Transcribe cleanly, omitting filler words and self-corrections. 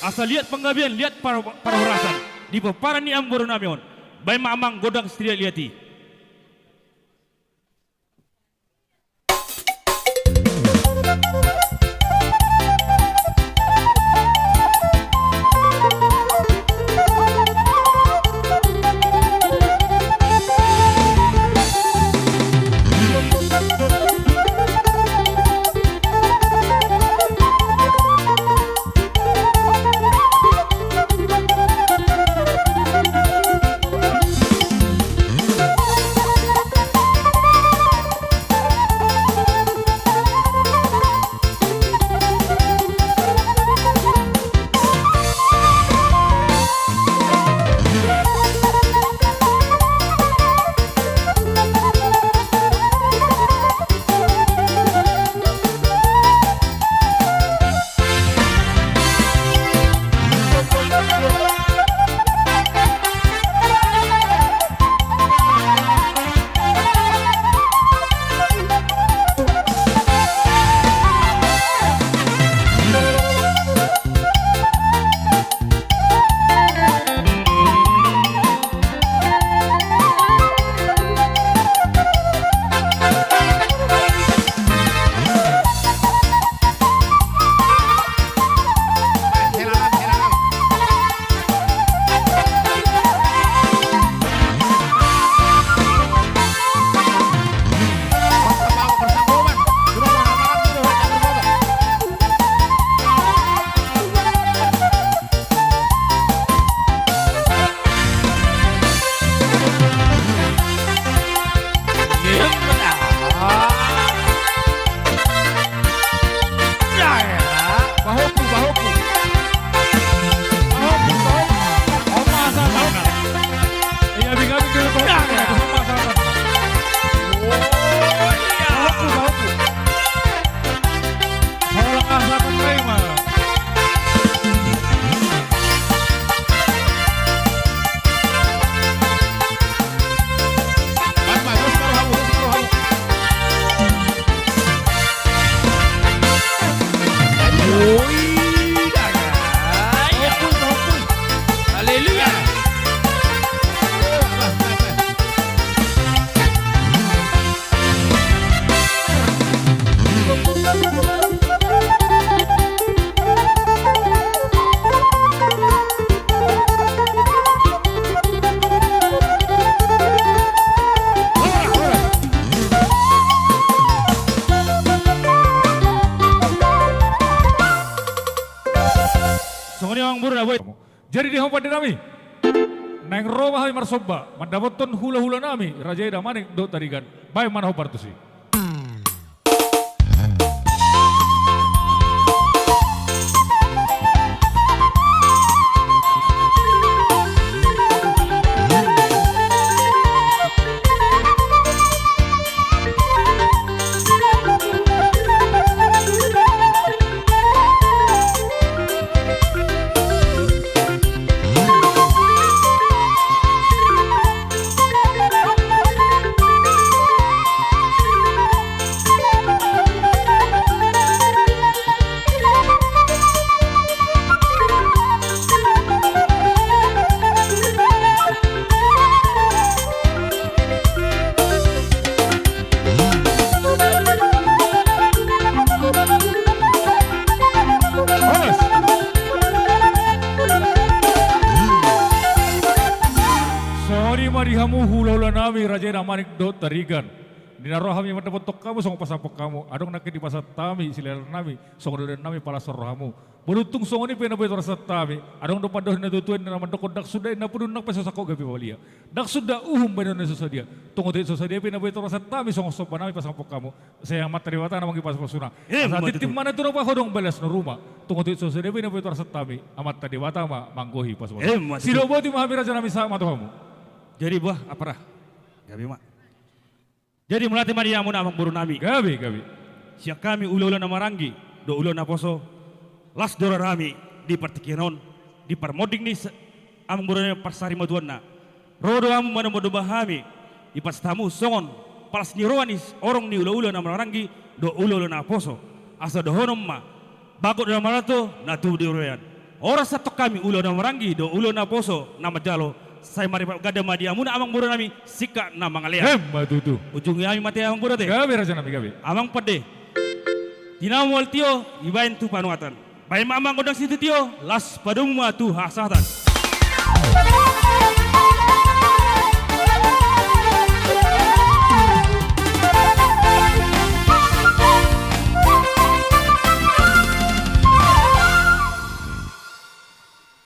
Asal lihat penggabian, lihat para hurasan. Di peparan ni amburu namion. Baik mamang godang setia liati. Jadi di hompa dinami, neng Roma hai marsoba, mandaboton hula-hula nami, Raja Ida manik do tarigan, baik mana hopar tu si. Marihamu hula-hula nami Raja Ida manik do tarigan. Dinaro kami mendapat kamu song pasapok kamu. Adong nak di pasat tami silal nami song dolen nami pala sorrahamu. Berutung song ini pena betul rasa tami. Adong do padoh na tutuan na mandok dak sudah na pudun nak peso sako gabi walia. Dak sudah benar na dia. Tunggu tu dia pena betul rasa tami song sopa nami pasapok kamu. Saya amat terliwatan namang kipas pasuna. Saat tim mana tu apa hodong balas no rumah. Tunggu tu dia pena betul rasa tami amat terliwatan ma manggohi pas. Silo boti mahabi Raja nami sama kamu. Jadi buah apa? Gabi mak. Jadi melatih Mariamu namang buru nami. Gabi. Siak kami ulo-ulo na marangi, do ulo na poso. Las dora rami di partikinon, di parmoding ni amang buru na parsari maduan na. Rodo amu mana modo bahami, di pas tamu songon, palas ni roanis orang ni ulo-ulo na marangi, do ulo-ulo na poso. Asa do honom ma, bakot na marato na tu di royan. ora satok kami ulo na marangi do ulo na poso na majalo saya mari gada madi amuna amang buro nami sika na mangalea Matutu. ujungnya kami mati amang buro te Gabi raja nami gabi. amang pade tinamol tio ibain tu panuatan bayi mamang godang situ tio las padung tu hasatan